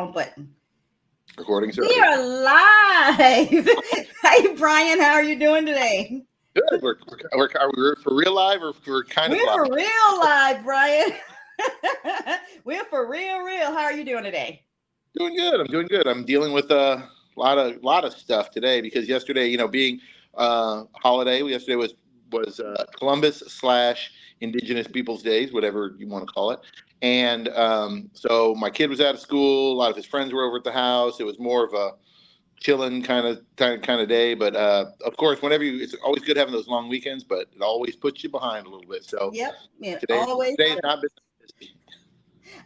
wrong button. Recording We started. are live. Hey, Brian, how are you doing today? Good. Are we for real live or for kind of We're live? for real live, Brian. We're for real. How are you doing today? Doing good. I'm doing good. I'm dealing with a lot of stuff today because yesterday, being holiday, yesterday was Columbus / Indigenous Peoples Days, whatever you want to call it. And so my kid was out of school. A lot of his friends were over at the house. It was more of a chilling kind of day. But of course, it's always good having those long weekends, but it always puts you behind a little bit. So Yep. It today's always. not been busy.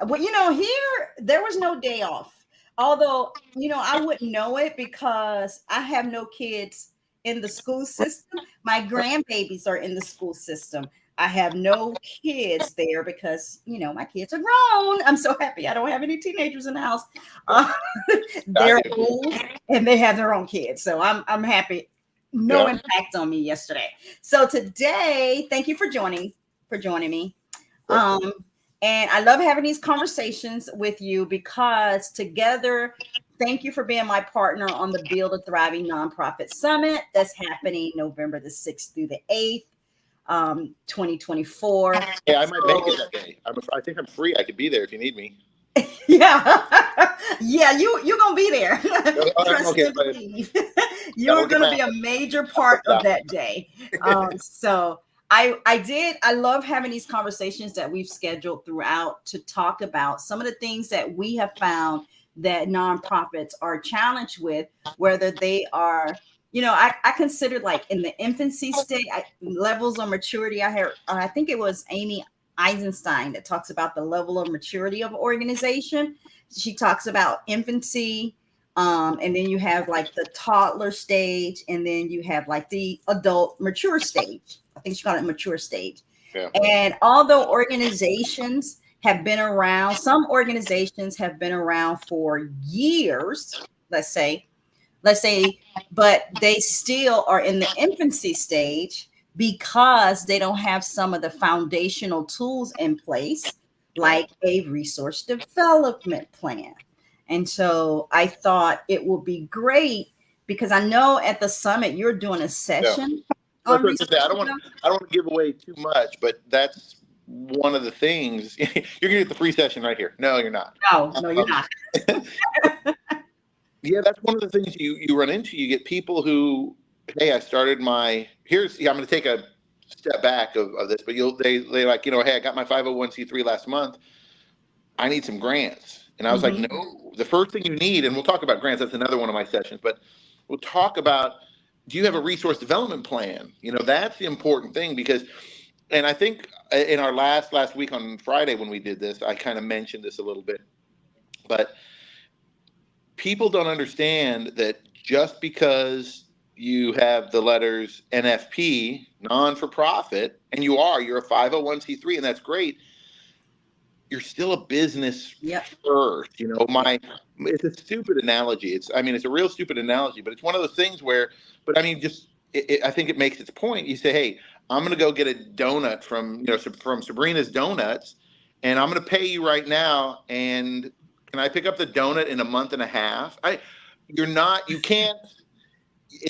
Well, here there was no day off. Although, I wouldn't know it because I have no kids in the school system. My grandbabies are in the school system. I have no kids there because, my kids are grown. I'm so happy I don't have any teenagers in the house. Uh, they're old and they have their own kids. So I'm happy. No impact on me yesterday. So today, thank you for joining me. And I love having these conversations with you because together, thank you for being my partner on the Build a Thriving Nonprofit Summit that's happening November the 6th through the 8th, 2024. Yeah, I might make it that day. I think I'm free. I could be there if you need me. Yeah. Yeah, you're going to be there. Trust and believe. You're going to be a major part of that day. So I love having these conversations that we've scheduled throughout to talk about some of the things that we have found that nonprofits are challenged with, whether they are, I consider like in the infancy state, levels of maturity. I think it was Amy Eisenstein that talks about the level of maturity of organization. She talks about infancy, and then you have like the toddler stage, and then you have like the adult mature stage. I think she called it mature stage. Yeah. And although organizations have been around, some organizations have been around for years, let's say, but they still are in the infancy stage because they don't have some of the foundational tools in place, like a resource development plan. And so I thought it would be great because I know at the summit you're doing a session. Yeah. I don't want to give away too much, but that's one of the things. You're gonna get the free session right here. No, you're not. No, you're not. Yeah, that's one of the things you run into. You get people who, hey, I started I'm going to take a step back of this, but they like, hey, I got my 501c3 last month. I need some grants. And I was like, no, the first thing you need, and we'll talk about grants. That's another one of my sessions, but we'll talk about, do you have a resource development plan? That's the important thing because, and I think in our last week on Friday when we did this, I kind of mentioned this a little bit, but people don't understand that just because you have the letters NFP, non-for-profit, and you're a 501c3, and that's great, you're still a business first. It's a stupid analogy. It's a real stupid analogy, but it's one of those things where, I think it makes its point. You say, hey, I'm going to go get a donut from Sabrina's Donuts, and I'm going to pay you right now, and can I pick up the donut in a month and a half? You can't.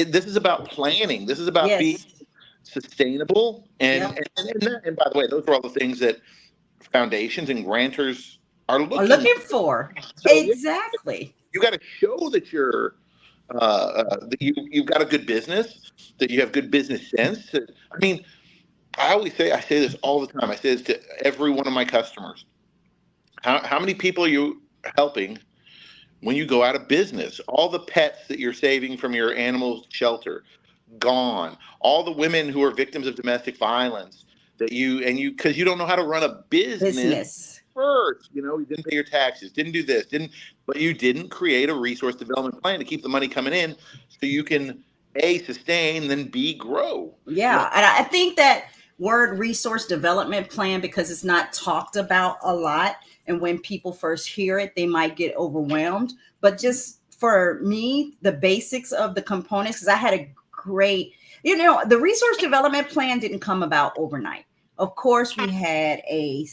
This is about planning. This is about being sustainable. And by the way, those are all the things that foundations and grantors are looking for. So exactly. You got to show that that you've got a good business, that you have good business sense. I say this all the time. I say this to every one of my customers. How many people are you helping when you go out of business? All the pets that you're saving from your animal shelter, gone. All the women who are victims of domestic violence because you don't know how to run a business first. You didn't pay your taxes, didn't do this, but you didn't create a resource development plan to keep the money coming in so you can A, sustain, then B, grow. Yeah. And I think that word resource development plan, because it's not talked about a lot, and when people first hear it, they might get overwhelmed. But just for me, the basics of the components, because I had a great, the resource development plan didn't come about overnight. Of course, we had a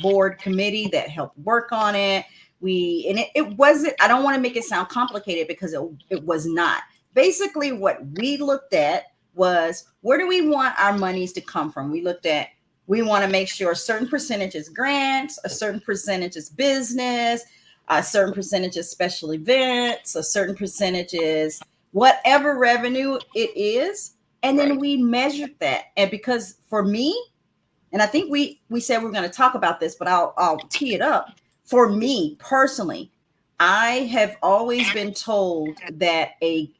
board committee that helped work on it. and it wasn't, I don't want to make it sound complicated because it was not. Basically, what we looked at was, where do we want our monies to come from? We looked at, we want to make sure a certain percentage is grants, a certain percentage is business, a certain percentage is special events, a certain percentage is whatever revenue it is. And then we measured that. And because for me, and I think we said we're going to talk about this, but I'll tee it up. For me personally, I have always been told that a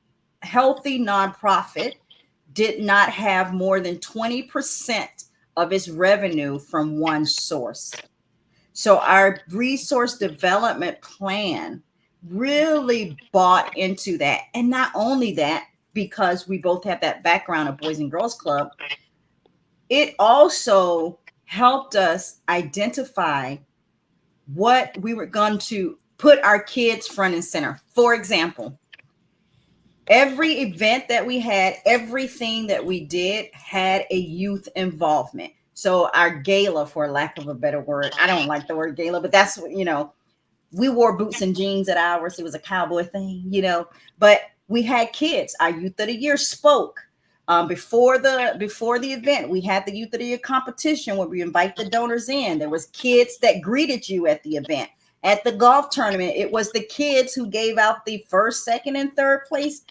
healthy nonprofit did not have more than 20% of its revenue from one source. So our resource development plan really bought into that. And not only that, because we both have that background of Boys and Girls Club, it also helped us identify what we were going to put our kids front and center. For example, every event that we had, everything that we did had a youth involvement. So our gala, for lack of a better word, I don't like the word gala, but that's what, we wore boots and jeans at ours. It was a cowboy thing, but we had kids. Our youth of the year spoke. Before the event, we had the youth of the year competition where we invite the donors in. There was kids that greeted you at the event. At the golf tournament, it was the kids who gave out the first, second, and third place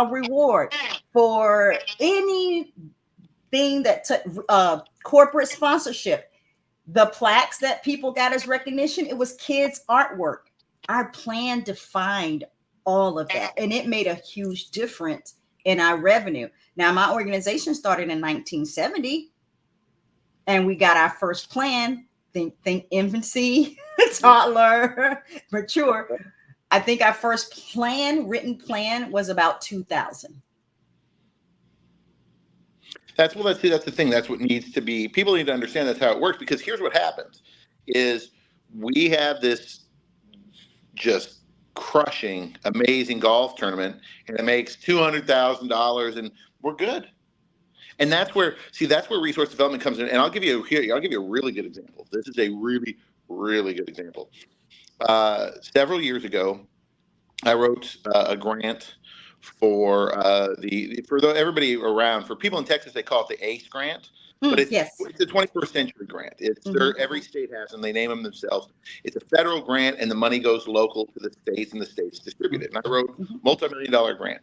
reward. For anything that took corporate sponsorship, the plaques that people got as recognition, it was kids' artwork. Our plan defined all of that, and it made a huge difference in our revenue. Now, my organization started in 1970, and we got our first plan. Think infancy, toddler, mature. I think our first written plan, was about 2000. That's the thing. That's what needs to be. People need to understand that's how it works, because here's what happens: is we have this just crushing, amazing golf tournament, and it makes $200,000, and we're good. And that's where resource development comes in. And I'll give you a really good example. This is a really, really good example. Several years ago, I wrote a grant for everybody around. For people in Texas, they call it the ACE grant, but it's a 21st century grant. It's every state has them. They name them themselves. It's a federal grant, and the money goes local to the states, and the states distribute it. And I wrote multi-million-dollar grant.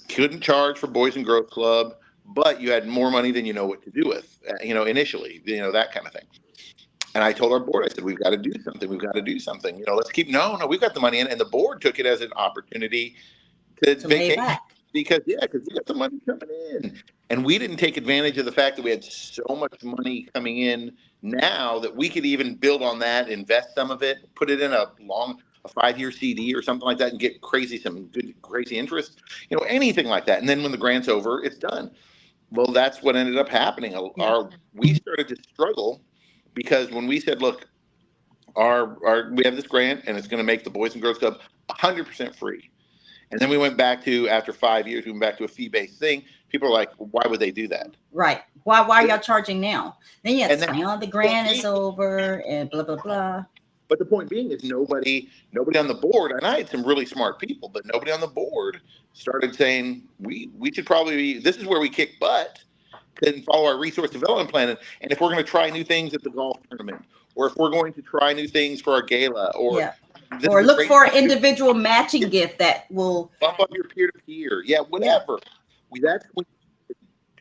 Couldn't charge for Boys and Girls Club, but you had more money than you know what to do with, initially, that kind of thing. And I told our board, I said, we've got to do something. We've got to do something. Let's keep, no, we've got the money in. And the board took it as an opportunity to vacate, because we got the money coming in. And we didn't take advantage of the fact that we had so much money coming in now that we could even build on that, invest some of it, put it in a 5-year CD or something like that, and get some good, crazy interest, anything like that. And then when the grant's over, it's done. Well, that's what ended up happening. We started to struggle, because when we said, look, we have this grant, and it's going to make the Boys and Girls Club 100% free. And then we went back to, after 5 years, we went back to a fee-based thing. People are like, well, why would they do that? Right. Why are y'all charging now? Then you have to say, the grant is over and blah, blah, blah. But the point being is nobody on the board, and I had some really smart people, but nobody on the board started saying, we should probably, this is where we kick butt, and follow our resource development plan. And if we're going to try new things at the golf tournament, or if we're going to try new things for our gala, or look for an individual matching gift that will bump up your peer-to-peer. Yeah, whatever. That's when we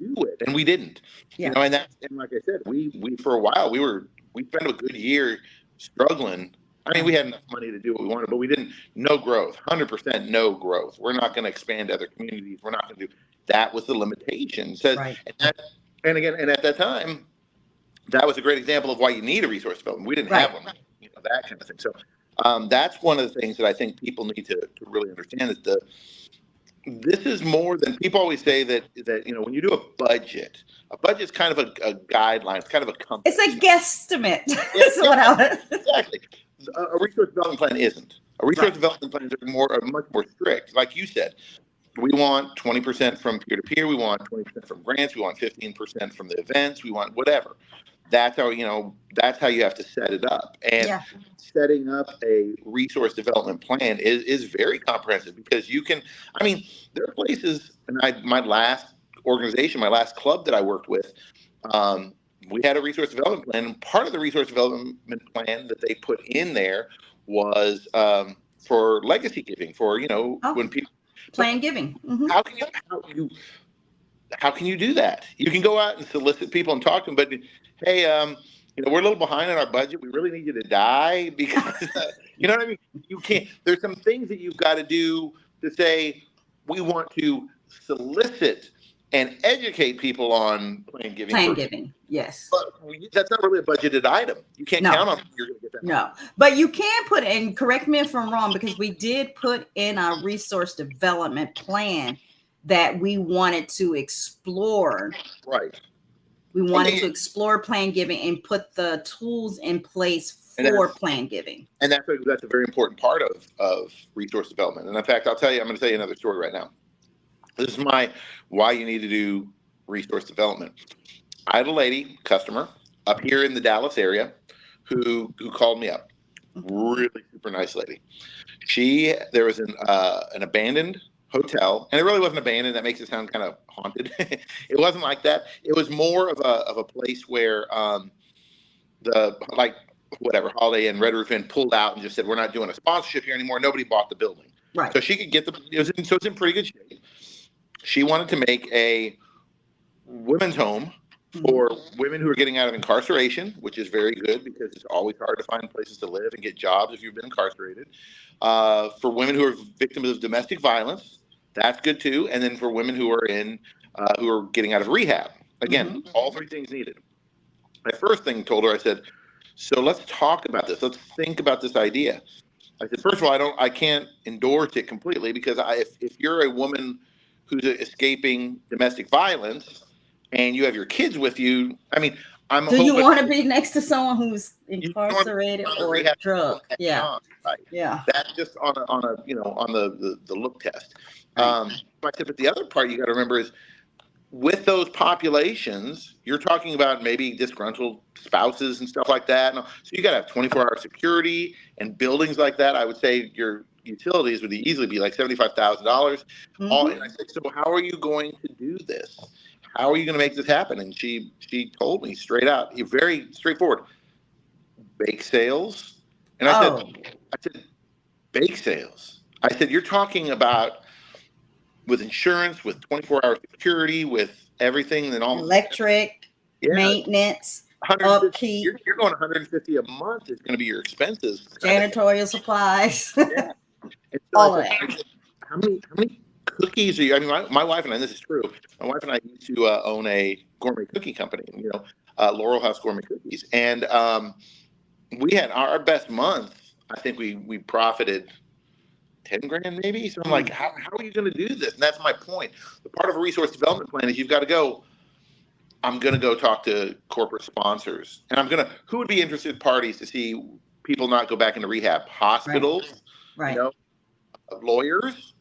do it, and we didn't. And like I said, we for a while we spent a good year struggling. I mean, we had enough money to do what we wanted, but we didn't. No growth, 100% no growth. We're not going to expand to other communities. We're not going to do. That was the limitation. And at that time, that was a great example of why you need a resource development. We didn't have one, that kind of thing. So that's one of the things that I think people need to really understand, is this is more than people always say that when you do a budget is kind of a guideline. It's kind of a compass. It's a guesstimate. Exactly. A resource development plan isn't. A resource development plan are much more strict. Like you said, we want 20% from peer-to-peer. We want 20% from grants. We want 15% from the events. We want whatever. that's how, that's how you have to set it up. And Yeah. setting up a resource development plan is very comprehensive, because you can, I mean, there are places, and my last organization, my last club that I worked with, um, we had a resource development plan, and part of the resource development plan that they put in there was for legacy giving, for, Oh, when people, but plan giving. Hmm. how can you, how you how can you do that? You can go out and solicit people and talk to them, but hey, we're a little behind on our budget. We really need you to die because, you know what I mean? You can't. There's some things that you've got to do to say we want to solicit and educate people on plan giving, for Plan example. giving. Yes. But that's not really a budgeted item. You can't No. count on you're going to get that money. No, but you can put in, correct me if I'm wrong, because we did put in our resource development plan that we wanted to explore. Right. We wanted to explore plan giving and put the tools in place for plan giving. And that's a very important part of resource development. And in fact, I'm going to tell you another story right now. This is why you need to do resource development. I had a lady customer up here in the Dallas area who called me up. Really super nice lady. There was an abandoned hotel, and it really wasn't abandoned. That makes it sound kind of haunted. It wasn't like that. It was more of a place where whatever Holiday Inn, Red Roof Inn pulled out and just said, we're not doing a sponsorship here anymore. Nobody bought the building. Right. So she could get it's in pretty good shape. She wanted to make a women's home for women who are getting out of incarceration, which is very good because it's always hard to find places to live and get jobs if you've been incarcerated. For women who are victims of domestic violence, that's good too. And then for women who are getting out of rehab, again, all three things needed. My first thing told her, I said, so let's talk about this. Let's think about this idea. I said, first of all, I can't endorse it completely because if you're a woman who's escaping domestic violence and you have your kids with you, I mean, do you want to be next to someone who's incarcerated or drug? Yeah. Right. Yeah. That's just on the look test. Right. But the other part you got to remember is, with those populations, you're talking about maybe disgruntled spouses and stuff like that. So you got to have 24-hour security and buildings like that. I would say your utilities would easily be like $75,000. And I said, so how are you going to do this? How are you going to make this happen? And she told me straight out, very straightforward, bake sales. And I said, bake sales. I said, you're talking about with insurance, with 24-hour security, with everything, and all electric, maintenance, upkeep. You're going $150 a month is going to be your expenses. Janitorial supplies. Yeah. So all of that. How many cookies are you? I mean, my wife and I, this is true. My wife and I used to own a gourmet cookie company, Laurel House Gourmet Cookies, and we had our best month. I think we profited 10 grand maybe. So I'm like, how are you going to do this? And that's my point. The part of a resource development plan is you've got to go, I'm going to go talk to corporate sponsors, and who would be interested parties to see people not go back into rehab? Hospitals, right. Lawyers,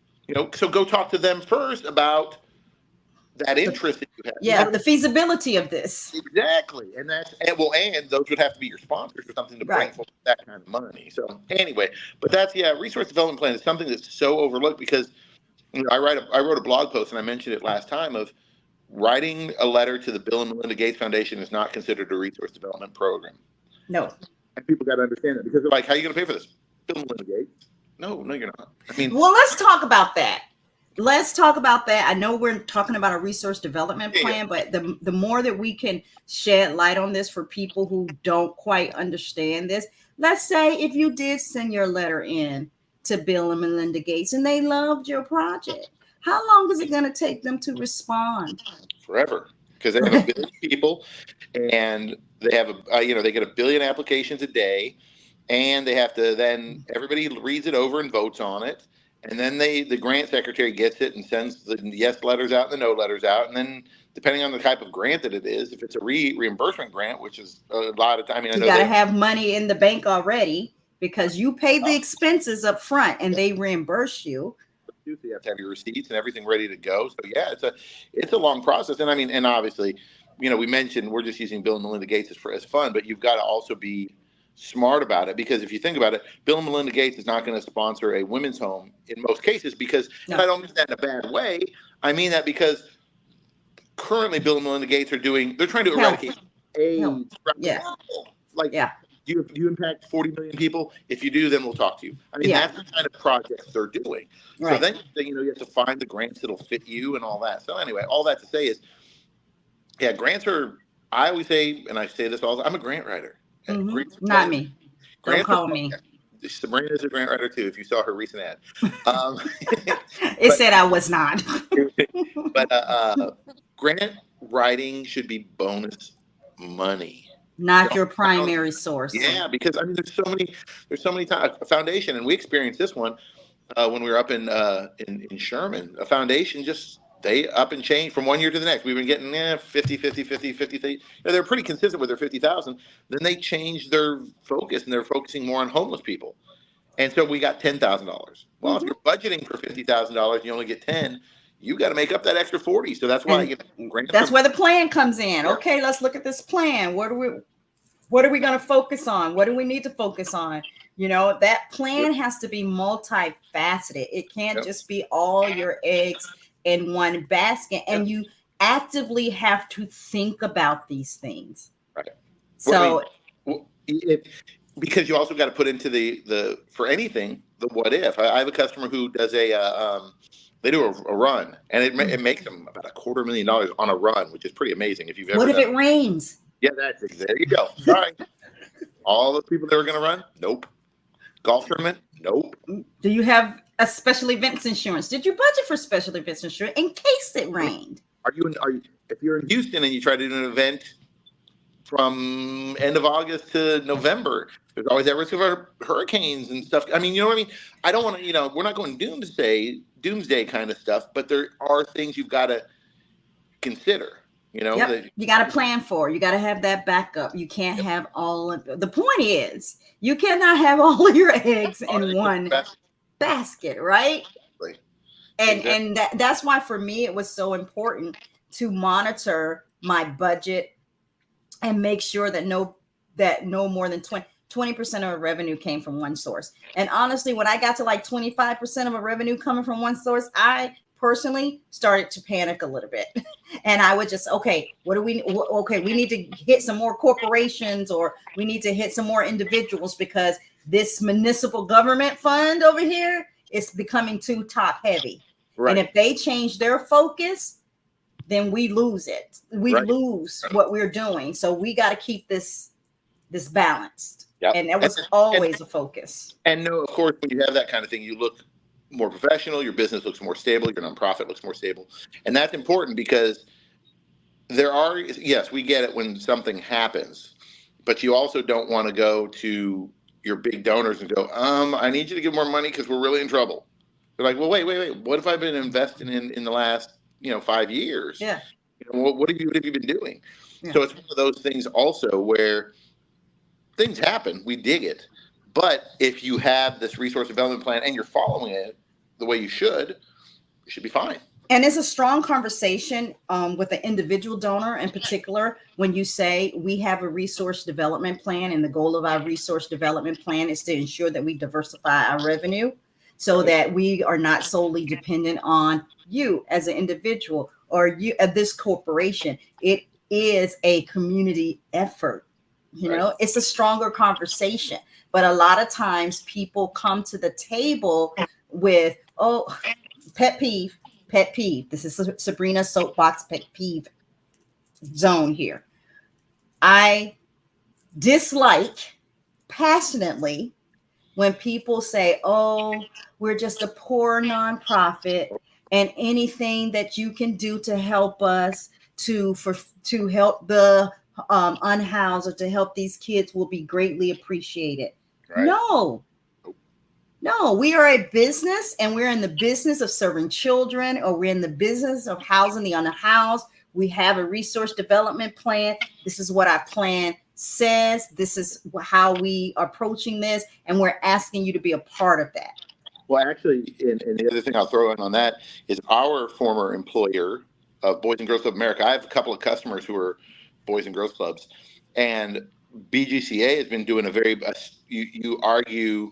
so go talk to them first about that interest that you have. Yeah, the feasibility of this. Exactly. And those would have to be your sponsors or something to bring forth that kind of money. So anyway, but resource development plan is something that's so overlooked because I wrote a blog post, and I mentioned it last time, of writing a letter to the Bill and Melinda Gates Foundation is not considered a resource development program. No. And people got to understand that, because they're like, how are you going to pay for this? Bill and Melinda Gates? No, you're not. I mean, well, let's talk about that. I know we're talking about a resource development plan, but the more that we can shed light on this for people who don't quite understand this, let's say if you did send your letter in to Bill and Melinda Gates and they loved your project, how long is it going to take them to respond? Forever, because they have 1 billion people, and they have they get 1 billion applications a day, and they have to then everybody reads it over and votes on it. And then the grant secretary gets it and sends the yes letters out and the no letters out. And then depending on the type of grant that it is, if it's a reimbursement grant, which is a lot of time. I mean, you got to have money in the bank already because you pay the expenses up front and they reimburse you. You have to have your receipts and everything ready to go. So yeah, it's a long process. And I mean, and obviously we mentioned we're just using Bill and Melinda Gates as fun, but you've got to also be smart about it, because if you think about it, Bill and Melinda Gates is not going to sponsor a women's home in most cases, because, and I don't mean that in a bad way. I mean that because currently Bill and Melinda Gates they're trying to eradicate AIDS from the world. Like, do you impact 40 million people? If you do, then we'll talk to you. I mean, that's the kind of projects they're doing. So then, you have to find the grants that'll fit you and all that. So anyway, all that to say is, grants are, I always say, and I say this all, I'm a grant writer. Not me. Don't call me. Sabrina is a grant writer too, if you saw her recent ad. It said I was not. But grant writing should be bonus money, not your primary source. Yeah, because I mean, there's so many times a foundation, and we experienced this one when we were up in Sherman. A foundation just they up and change from one year to the next. We've been getting 50. They're pretty consistent with their 50,000. Then they changed their focus, and they're focusing more on homeless people. And so we got $10,000. Well, if you're budgeting for $50,000, you only get 10. You got to make up that extra 40. So that's why that's where the plan comes in. Yeah. Okay, let's look at this plan. What are we going to focus on? What do we need to focus on? That plan has to be multifaceted. It can't just be all your eggs in one basket, and you actively have to think about these things. Right. So, because you also got to put into the for anything the what if. I have a customer who does they do a run, and it makes them about $250,000 on a run, which is pretty amazing. If you've ever what if it rains? Yeah, there you go. All right. All those people that were going to run, nope. Golf tournament, nope. Do you have a special events insurance? Did you budget for special events insurance in case it rained? Are you if you're in Houston and you try to do an event from end of August to November, there's always that risk of hurricanes and stuff. I mean, you know what I mean? I don't want to, we're not going doomsday kind of stuff, but there are things you've got to consider. You got to plan for. You got to have that backup. You can't have all of the point is you cannot have all of your eggs in one basket, right? Exactly. And that's why for me it was so important to monitor my budget and make sure that no more than 20% of our revenue came from one source. And honestly, when I got to like 25% of a revenue coming from one source, I personally started to panic a little bit. And I would just, we need to hit some more corporations, or we need to hit some more individuals, because this municipal government fund over here is becoming too top heavy. Right. And if they change their focus, then we lose it. We lose what we're doing. So we got to keep this balanced. Yep. And that was always a focus. And no, of course, when you have that kind of thing, you look more professional, your business looks more stable, your nonprofit looks more stable. And that's important, because we get it when something happens, but you also don't want to go to your big donors and go, I need you to give more money because we're really in trouble. They're like, well, wait. What if I've been investing in the last, 5 years? Yeah. What have you been doing? Yeah. So it's one of those things also where things happen, we dig it. But if you have this resource development plan and you're following it the way you should be fine. And it's a strong conversation with an individual donor in particular when you say we have a resource development plan, and the goal of our resource development plan is to ensure that we diversify our revenue so that we are not solely dependent on you as an individual or you at this corporation. It is a community effort. It's a stronger conversation. But a lot of times people come to the table with, pet peeve. This is Sabrina's soapbox pet peeve zone here. I dislike passionately when people say, we're just a poor nonprofit, and anything that you can do to help us to help the unhoused or to help these kids will be greatly appreciated. Right. No, we are a business, and we're in the business of serving children, or we're in the business of housing the unhoused. We have a resource development plan. This is what our plan says. This is how we are approaching this, and we're asking you to be a part of that. Well, actually, and the other thing I'll throw in on that is our former employer Boys and Girls Club America. I have a couple of customers who are Boys and Girls Clubs, and BGCA has been doing you argue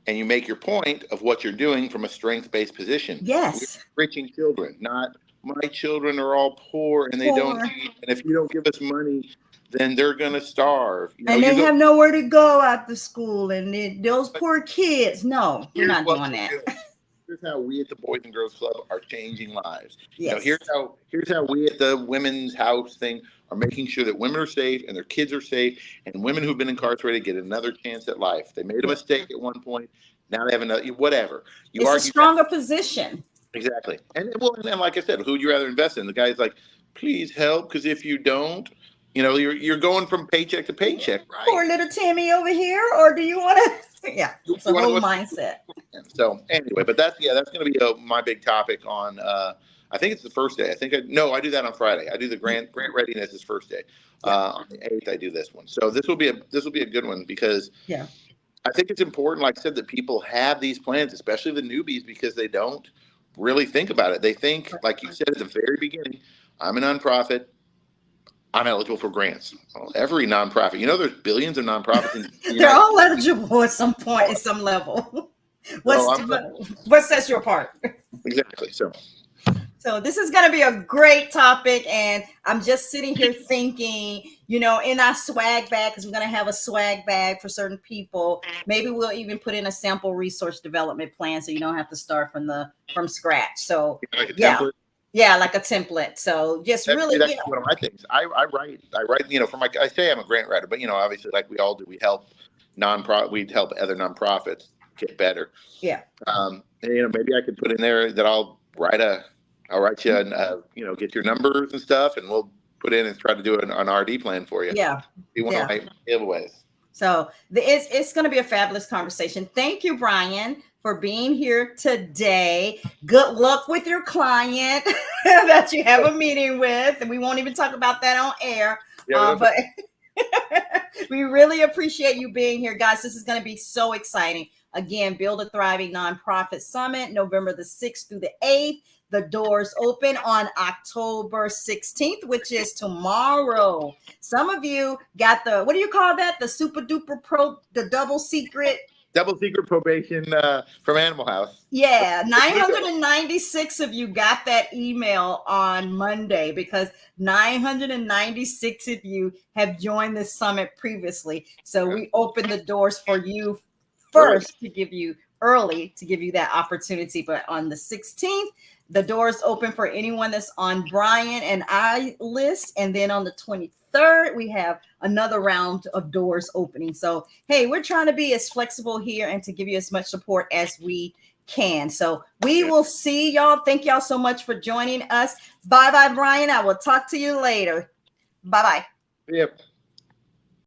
and you make your point of what you're doing from a strength-based position. Yes. We're enriching children, not my children are all poor and they don't eat. And if you don't give us money, then they're going to starve. And they have nowhere to go after school. And those poor kids. No, we're not doing that. Here's how we at the Boys and Girls Club are changing lives. Yes. Here's how we at the Women's House thing are making sure that women are safe and their kids are safe, and women who've been incarcerated get another chance at life. They made a mistake at one point. Now they have another, whatever. It's a stronger position. Exactly. And like I said, who'd you rather invest in? The guy's like, please help, because if you don't, you're going from paycheck to paycheck, right? Poor little Tammy over here, or do you want to? Yeah, it's a whole mindset. So anyway, but that's going to be my big topic on. I think it's the first day. I do that on Friday. I do the grant readiness is first day. On the 8th, I do this one. So this will be a good one because I think it's important, like I said, that people have these plans, especially the newbies, because they don't really think about it. They think, like you said at the very beginning, I'm a nonprofit. I'm eligible for grants. Well, every nonprofit, there's billions of nonprofits. They're all eligible at some point, at some level. What sets you apart? Exactly. So this is going to be a great topic, and I'm just sitting here thinking, in our swag bag, because we're going to have a swag bag for certain people. Maybe we'll even put in a sample resource development plan, so you don't have to start from scratch. So like a template. So just that's one of my things. I write. I say I'm a grant writer, but obviously, like we all do, we help we help other nonprofits get better. Yeah. And maybe I could put in there that I'll write you and get your numbers and stuff, and we'll put in and try to do an RD plan for you. Yeah. Be one of my giveaways. So it's going to be a fabulous conversation. Thank you, Brian, for being here today. Good luck with your client that you have a meeting with, and we won't even talk about that on air. But we really appreciate you being here, guys. This is going to be so exciting. Again, Build a Thriving Nonprofit Summit, November the 6th through the 8th. The doors open on October 16th, which is tomorrow. Some of you got what do you call that? The super duper the double secret probation from Animal House. Yeah, 996 of you got that email on Monday because 996 of you have joined this summit previously. So we opened the doors for you first to give you that opportunity. But on the 16th, the doors open for anyone that's on Brian and I list. And then on the 23rd, we have another round of doors opening. So, hey, we're trying to be as flexible here and to give you as much support as we can. So we will see y'all. Thank y'all so much for joining us. Bye-bye, Brian. I will talk to you later. Bye-bye. Yep.